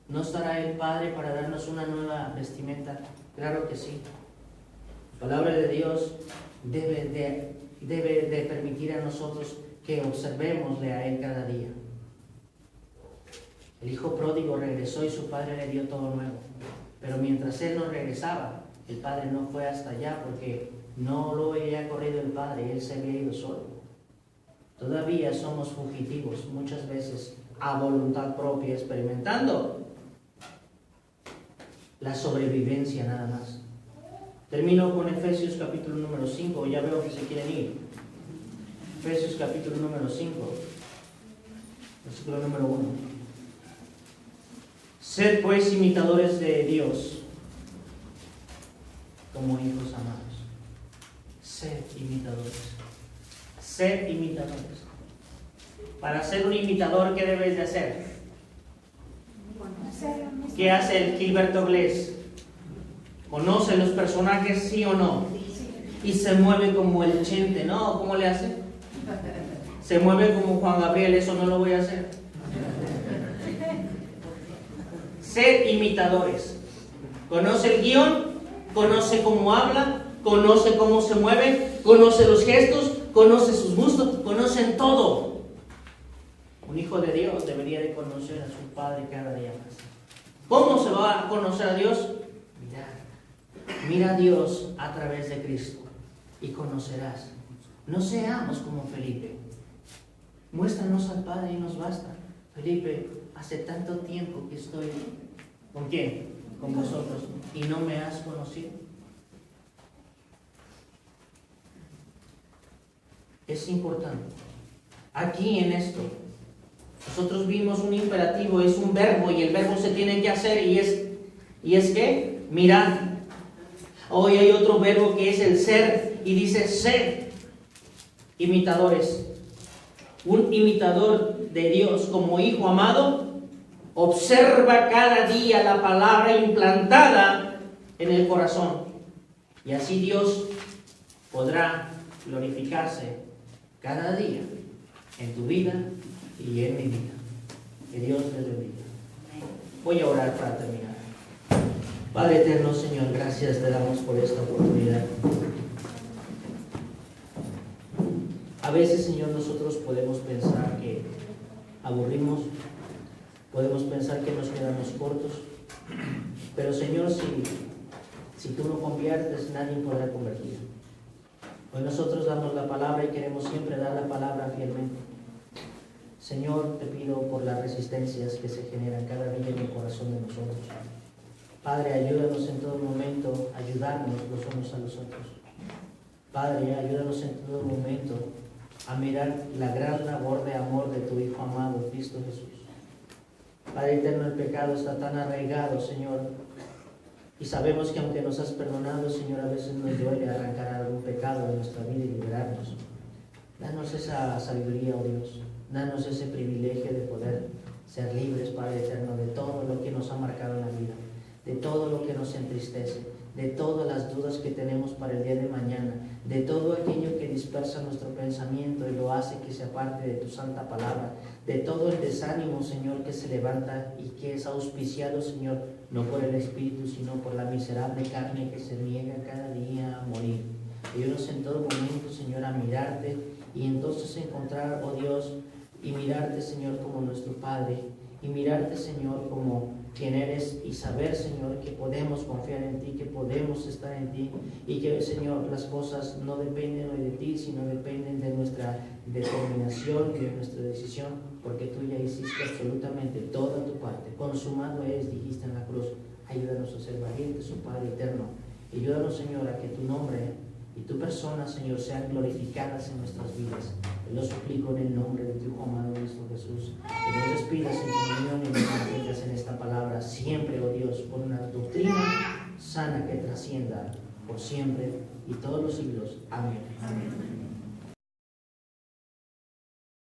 ¿No estará el Padre para darnos una nueva vestimenta? Claro que sí. La palabra de Dios debe de permitir a nosotros que observémosle a Él cada día. El hijo pródigo regresó y su padre le dio todo nuevo. Pero mientras él no regresaba, el padre no fue hasta allá porque no lo había corrido el padre, él se había ido solo. Todavía somos fugitivos, muchas veces a voluntad propia, experimentando la sobrevivencia nada más. Termino con Efesios capítulo número 5, ya veo que se quieren ir. Efesios capítulo número 5, versículo número 1. Sed pues imitadores de Dios como hijos amados. Sed imitadores. Sed imitadores. Para ser un imitador, ¿qué debes de hacer? ¿Qué hace el Gilberto Glés? ¿Conoce los personajes, sí o no? Y se mueve como el Chente, ¿no? ¿Cómo le hace? Se mueve como Juan Gabriel, eso no lo voy a hacer. Sed imitadores. Conoce el guión, conoce cómo habla, conoce cómo se mueve, conoce los gestos, conoce sus gustos, conocen todo. Un hijo de Dios debería de conocer a su Padre cada día más. ¿Cómo se va a conocer a Dios? Mira a Dios a través de Cristo y conocerás. No seamos como Felipe. Muéstranos al Padre y nos basta. Felipe, hace tanto tiempo que estoy. ¿Con quién? Con vosotros. ¿Y no me has conocido? Es importante. Aquí en esto, nosotros vimos un imperativo, es un verbo y el verbo se tiene que hacer y es que mirad. Hoy hay otro verbo que es el ser y dice ser imitadores. Un imitador de Dios como hijo amado observa cada día la palabra implantada en el corazón y así Dios podrá glorificarse cada día en tu vida y en mi vida. Que Dios te bendiga. Voy a orar para terminar. Padre eterno, Señor, gracias te damos por esta oportunidad. A veces, Señor, nosotros podemos pensar que aburrimos, podemos pensar que nos quedamos cortos, pero Señor, si tú no conviertes, nadie podrá convertir. Hoy nosotros damos la palabra y queremos siempre dar la palabra fielmente. Señor, te pido por las resistencias que se generan cada día en el corazón de nosotros. Padre, ayúdanos en todo momento a ayudarnos los unos a los otros. Padre, ayúdanos en todo momento a mirar la gran labor de amor de tu Hijo amado, Cristo Jesús. Padre eterno, el pecado está tan arraigado, Señor, y sabemos que aunque nos has perdonado, Señor, a veces nos duele arrancar algún pecado de nuestra vida y liberarnos. Danos esa sabiduría, oh Dios. Danos ese privilegio de poder ser libres, Padre eterno, de todo lo que nos ha marcado en la vida, de todo lo que nos entristece, de todas las dudas que tenemos para el día de mañana, de todo aquello que dispersa nuestro pensamiento y lo hace que se aparte de tu santa palabra, de todo el desánimo, Señor, que se levanta y que es auspiciado, Señor, no por el Espíritu, sino por la miserable carne que se niega cada día a morir. Ayúdanos en todo momento, Señor, a mirarte y entonces encontrar, oh Dios, y mirarte, Señor, como nuestro Padre, y mirarte, Señor, como quien eres, y saber, Señor, que podemos confiar en ti, que podemos estar en ti, y que, Señor, las cosas no dependen hoy de ti, sino dependen de nuestra determinación y de nuestra decisión, porque tú ya hiciste absolutamente toda tu parte. Consumado es, dijiste en la cruz. Ayúdanos a ser valientes, oh Padre eterno. Ayúdanos, Señor, a que tu nombre y tu persona, Señor, sean glorificadas en nuestras vidas. Te lo suplico en el nombre de tu Hijo amado, Cristo Jesús. Que nos despidas en comunión y nos mantengas en esta palabra siempre, oh Dios, por una doctrina sana que trascienda por siempre y todos los siglos. Amén. Amén.